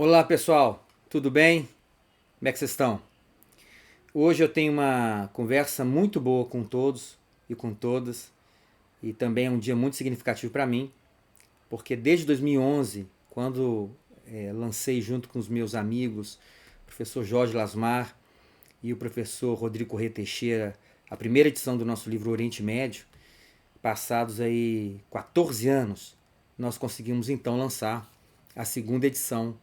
Olá pessoal, tudo bem? Como é que vocês estão? Hoje eu tenho uma conversa muito boa com todos e com todas, e também é um dia muito significativo para mim, porque desde 2011, quando lancei junto com os meus amigos, o professor Jorge Lasmar e o professor Rodrigo Corrêa Teixeira, a primeira edição do nosso livro Oriente Médio, passados aí 14 anos, nós conseguimos então lançar a segunda edição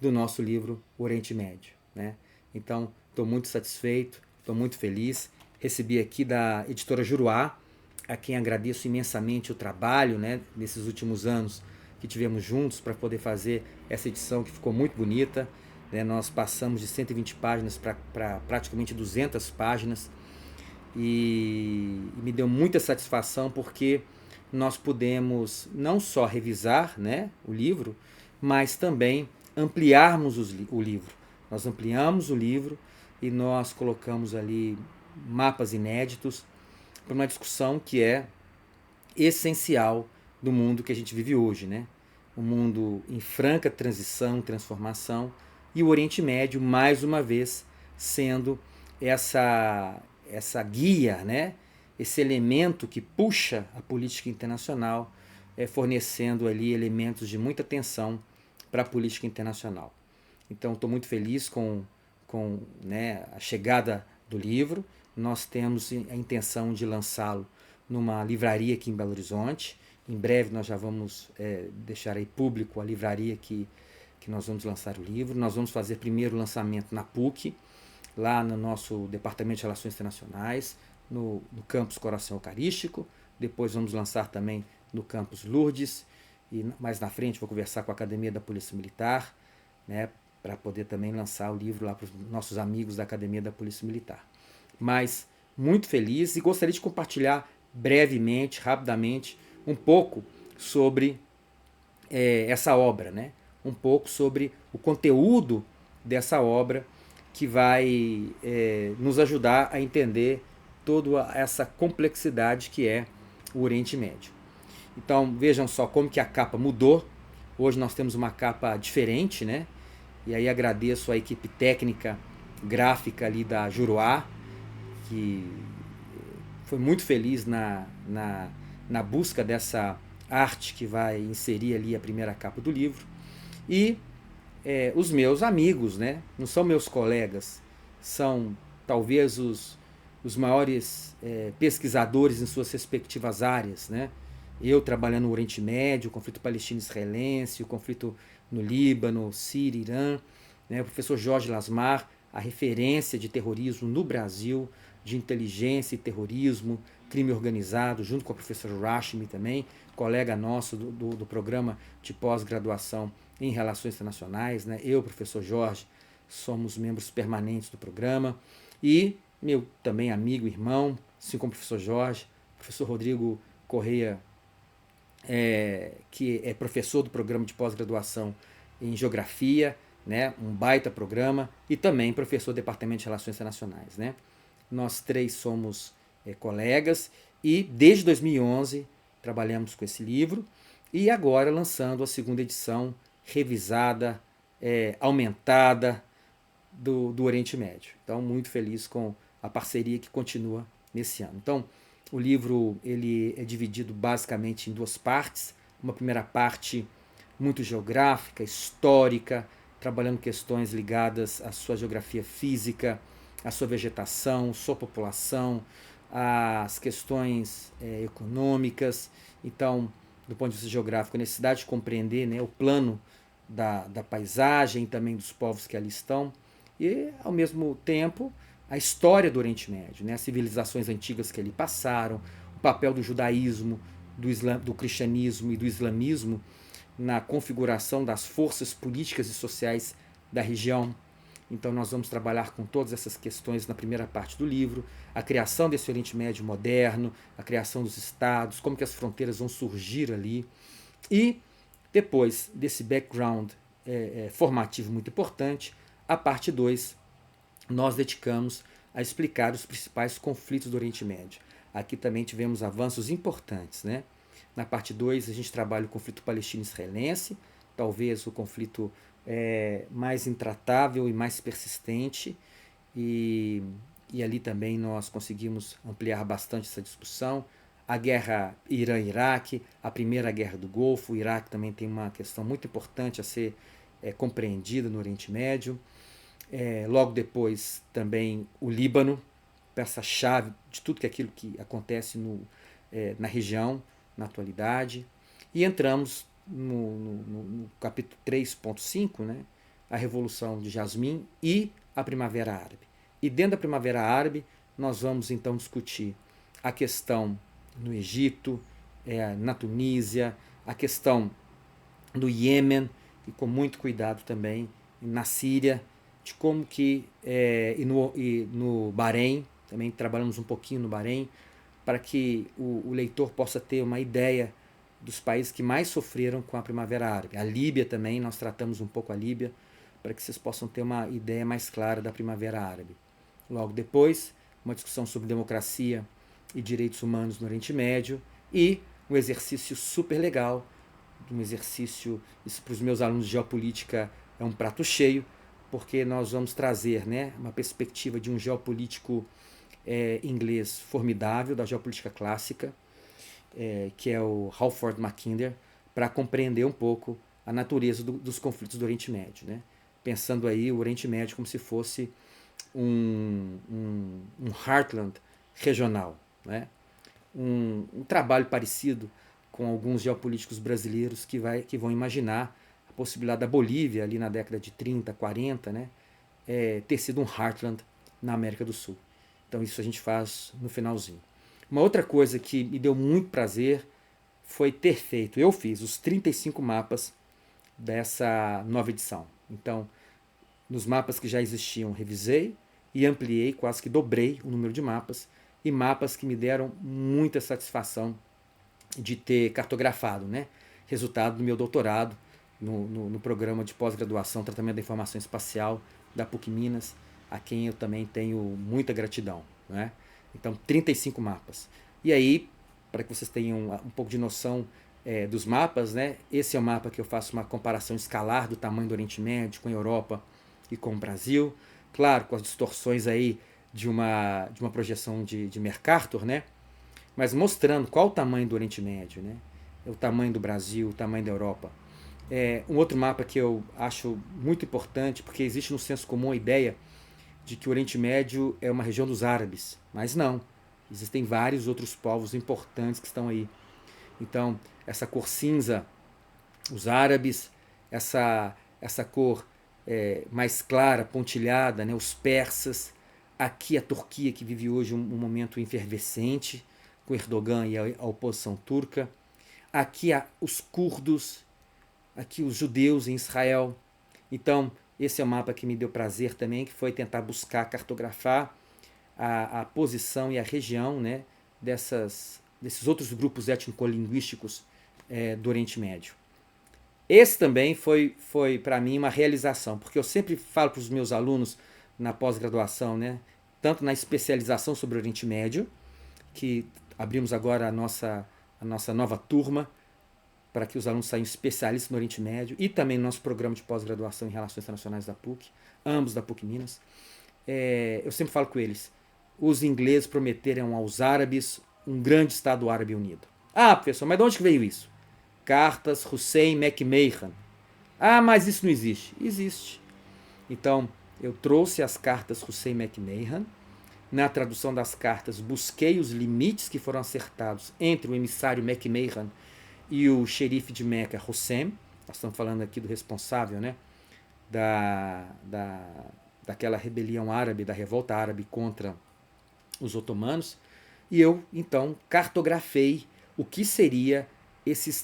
do nosso livro Oriente Médio, né? Então, estou muito satisfeito, estou muito feliz. Recebi aqui da editora Juruá, a quem agradeço imensamente o trabalho, né, nesses últimos anos que tivemos juntos para poder fazer essa edição que ficou muito bonita. Né? Nós passamos de 120 páginas para praticamente 200 páginas e me deu muita satisfação porque nós pudemos não só revisar, né, o livro, mas também ampliarmos o livro. Nós ampliamos o livro e nós colocamos ali mapas inéditos para uma discussão que é essencial do mundo que a gente vive hoje, né? Um mundo em franca transição, transformação, e o Oriente Médio, mais uma vez, sendo essa guia, né? Esse elemento que puxa a política internacional, fornecendo ali elementos de muita tensão para a política internacional. Então, estou muito feliz com né, a chegada do livro. Nós temos a intenção de lançá-lo numa livraria aqui em Belo Horizonte. Em breve nós já vamos deixar aí público a livraria que nós vamos lançar o livro. Nós vamos fazer primeiro o lançamento na PUC, lá no nosso Departamento de Relações Internacionais, no campus Coração Eucarístico. Depois vamos lançar também no campus Lourdes. E mais na frente vou conversar com a Academia da Polícia Militar, né, para poder também lançar o livro lá para os nossos amigos da Academia da Polícia Militar. Mas muito feliz e gostaria de compartilhar brevemente, rapidamente, um pouco sobre essa obra, né? Um pouco sobre o conteúdo dessa obra que vai nos ajudar a entender toda essa complexidade que é o Oriente Médio. Então vejam só como que a capa mudou. Hoje nós temos uma capa diferente, né? E aí agradeço a equipe técnica gráfica ali da Juruá, que foi muito feliz na busca dessa arte que vai inserir ali a primeira capa do livro. E os meus amigos, né? Não são meus colegas, são talvez os maiores pesquisadores em suas respectivas áreas, né? Eu trabalhando no Oriente Médio, o conflito palestino-israelense, o conflito no Líbano, Síria, Irã, né? O professor Jorge Lasmar, a referência de terrorismo no Brasil, de inteligência e terrorismo, crime organizado, junto com a professora Rashmi também, colega nosso do programa de pós-graduação em Relações Internacionais, né? Eu, professor Jorge, somos membros permanentes do programa, e meu também amigo, irmão, assim como o professor Jorge, professor Rodrigo Correia, que é professor do programa de pós-graduação em Geografia, né? Um baita programa, e também professor do Departamento de Relações Internacionais, né? Nós três somos colegas e desde 2011 trabalhamos com esse livro, e agora lançando a segunda edição revisada, aumentada do Oriente Médio. Então, muito feliz com a parceria que continua nesse ano. Então, o livro ele é dividido basicamente em duas partes. Uma primeira parte muito geográfica, histórica, trabalhando questões ligadas à sua geografia física, à sua vegetação, sua população, às questões econômicas. Então, do ponto de vista geográfico, a necessidade de compreender, né, o plano da paisagem e também dos povos que ali estão, e, ao mesmo tempo, a história do Oriente Médio, né, as civilizações antigas que ali passaram, o papel do judaísmo, do cristianismo e do islamismo na configuração das forças políticas e sociais da região. Então nós vamos trabalhar com todas essas questões na primeira parte do livro, a criação desse Oriente Médio moderno, a criação dos estados, como que as fronteiras vão surgir ali. E depois desse background formativo muito importante, a parte 2 nós dedicamos a explicar os principais conflitos do Oriente Médio. Aqui também tivemos avanços importantes, né? Na parte 2 a gente trabalha o conflito palestino-israelense, talvez o conflito mais intratável e mais persistente, e, e ali também nós conseguimos ampliar bastante essa discussão. A guerra Irã-Iraque, a primeira guerra do Golfo, o Iraque também tem uma questão muito importante a ser compreendida no Oriente Médio. Logo depois também o Líbano, peça-chave de tudo aquilo que acontece na região, na atualidade. E entramos no capítulo 3.5, né, a Revolução de Jasmim e a Primavera Árabe. E dentro da Primavera Árabe, nós vamos então discutir a questão no Egito, na Tunísia, a questão do Iêmen, e com muito cuidado também na Síria, de como que e no Bahrein, também trabalhamos um pouquinho no Bahrein, para que o leitor possa ter uma ideia dos países que mais sofreram com a Primavera Árabe. A Líbia também, nós tratamos um pouco a Líbia, para que vocês possam ter uma ideia mais clara da Primavera Árabe. Logo depois, uma discussão sobre democracia e direitos humanos no Oriente Médio e um exercício super legal, um exercício, isso para os meus alunos de geopolítica é um prato cheio, porque nós vamos trazer, né, uma perspectiva de um geopolítico inglês formidável, da geopolítica clássica, que é o Halford Mackinder, para compreender um pouco a natureza dos conflitos do Oriente Médio, né? Pensando aí o Oriente Médio como se fosse um heartland regional, né? Um trabalho parecido com alguns geopolíticos brasileiros que vão imaginar a possibilidade da Bolívia, ali na década de 30, 40, né, ter sido um heartland na América do Sul. Então isso a gente faz no finalzinho. Uma outra coisa que me deu muito prazer foi ter feito, eu fiz os 35 mapas dessa nova edição. Então, nos mapas que já existiam, revisei e ampliei, quase que dobrei o número de mapas, e mapas que me deram muita satisfação de ter cartografado, né? Resultado do meu doutorado no programa de pós-graduação Tratamento da Informação Espacial da PUC Minas, a quem eu também tenho muita gratidão, né? Então, 35 mapas. E aí, para que vocês tenham um pouco de noção dos mapas, né? Esse é o mapa que eu faço uma comparação escalar do tamanho do Oriente Médio com a Europa e com o Brasil. Claro, com as distorções aí de uma projeção de Mercator, né? Mas mostrando qual o tamanho do Oriente Médio, né? O tamanho do Brasil, o tamanho da Europa. Um outro mapa que eu acho muito importante, porque existe no senso comum a ideia de que o Oriente Médio é uma região dos árabes, mas não. Existem vários outros povos importantes que estão aí. Então, essa cor cinza, os árabes, essa cor mais clara, pontilhada, né, os persas, aqui a Turquia, que vive hoje um momento efervescente, com Erdogan e a oposição turca, aqui os curdos, aqui os judeus em Israel. Então, esse é o mapa que me deu prazer também, que foi tentar buscar, cartografar a posição e a região, né, desses outros grupos étnico-linguísticos do Oriente Médio. Esse também foi para mim uma realização, porque eu sempre falo para os meus alunos na pós-graduação, né, tanto na especialização sobre o Oriente Médio, que abrimos agora a nossa nova turma, para que os alunos saiam especialistas no Oriente Médio, e também no nosso programa de pós-graduação em Relações Internacionais da PUC, ambos da PUC Minas. Eu sempre falo com eles, os ingleses prometeram aos árabes um grande Estado Árabe Unido. Ah, professor, mas de onde que veio isso? Cartas Hussein McMahon. Ah, mas isso não existe. Existe. Então, eu trouxe as cartas Hussein McMahon. Na tradução das cartas, busquei os limites que foram acertados entre o emissário McMahon e o xerife de Meca, Hussein. Nós estamos falando aqui do responsável, né, daquela rebelião árabe, da revolta árabe contra os otomanos. E eu, então, cartografei o que seria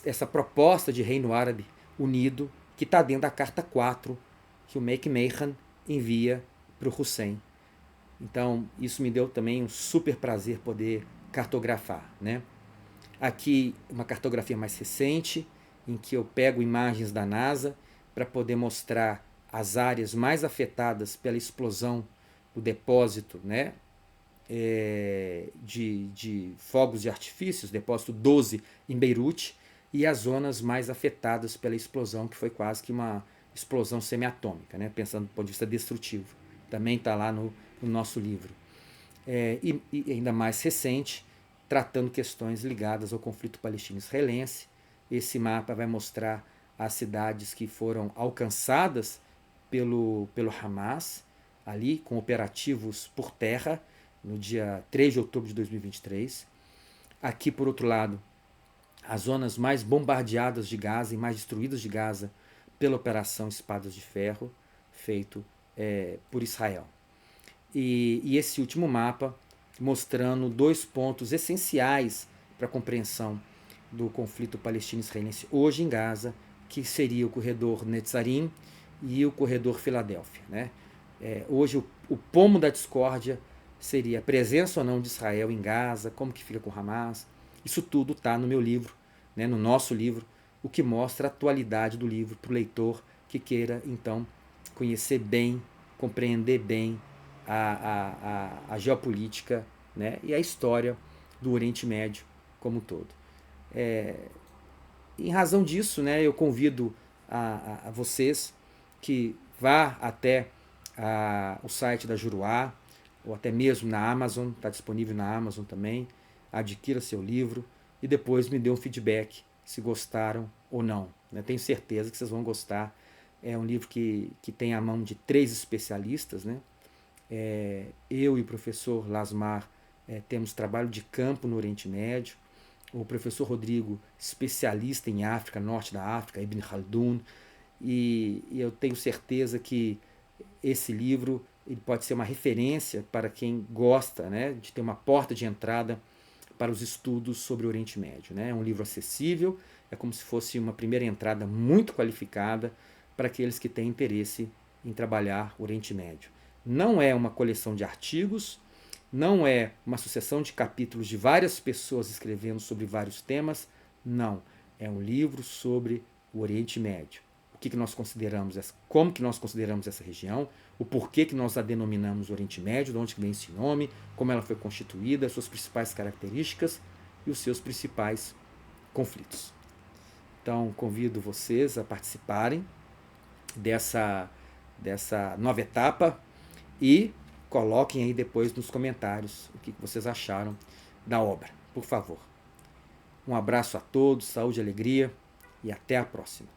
essa proposta de Reino Árabe Unido, que está dentro da Carta 4, que o McMahon envia para o Hussein. Então, isso me deu também um super prazer poder cartografar, né? Aqui, uma cartografia mais recente, em que eu pego imagens da NASA para poder mostrar as áreas mais afetadas pela explosão do depósito, né, de fogos de artifícios, depósito 12 em Beirute, e as zonas mais afetadas pela explosão, que foi quase que uma explosão semiatômica, né? Pensando do ponto de vista destrutivo. Também está lá no nosso livro. E ainda mais recente, tratando questões ligadas ao conflito palestino-israelense. Esse mapa vai mostrar as cidades que foram alcançadas pelo Hamas, ali com operativos por terra, no dia 3 de outubro de 2023. Aqui, por outro lado, as zonas mais bombardeadas de Gaza e mais destruídas de Gaza pela Operação Espadas de Ferro, feito por Israel. E esse último mapa mostrando 2 pontos essenciais para a compreensão do conflito palestino-israelense hoje em Gaza, que seria o corredor Netzarim e o corredor Filadélfia. Né? Hoje o pomo da discórdia seria a presença ou não de Israel em Gaza, como que fica com Hamas. Isso tudo está no meu livro, né, no nosso livro, o que mostra a atualidade do livro para o leitor que queira, então, conhecer bem, compreender bem a geopolítica, né, e a história do Oriente Médio como um todo. Em razão disso, né, eu convido a vocês que vá até o site da Juruá, ou até mesmo na Amazon, está disponível na Amazon também, adquira seu livro e depois me dê um feedback se gostaram ou não. Né? Tenho certeza que vocês vão gostar. É um livro que tem a mão de 3 especialistas. Né? Eu e o professor Lasmar temos trabalho de campo no Oriente Médio. O professor Rodrigo, especialista em África, norte da África, Ibn Khaldun. E eu tenho certeza que esse livro ele pode ser uma referência para quem gosta, né, de ter uma porta de entrada para os estudos sobre o Oriente Médio. Né? É um livro acessível, é como se fosse uma primeira entrada muito qualificada para aqueles que têm interesse em trabalhar o Oriente Médio. Não é uma coleção de artigos, não é uma sucessão de capítulos de várias pessoas escrevendo sobre vários temas, não. É um livro sobre o Oriente Médio. O que nós consideramos, como que nós consideramos essa região, o porquê que nós a denominamos Oriente Médio, de onde vem esse nome, como ela foi constituída, suas principais características e os seus principais conflitos. Então, convido vocês a participarem dessa nova etapa e coloquem aí depois nos comentários o que vocês acharam da obra, por favor. Um abraço a todos, saúde e alegria e até a próxima.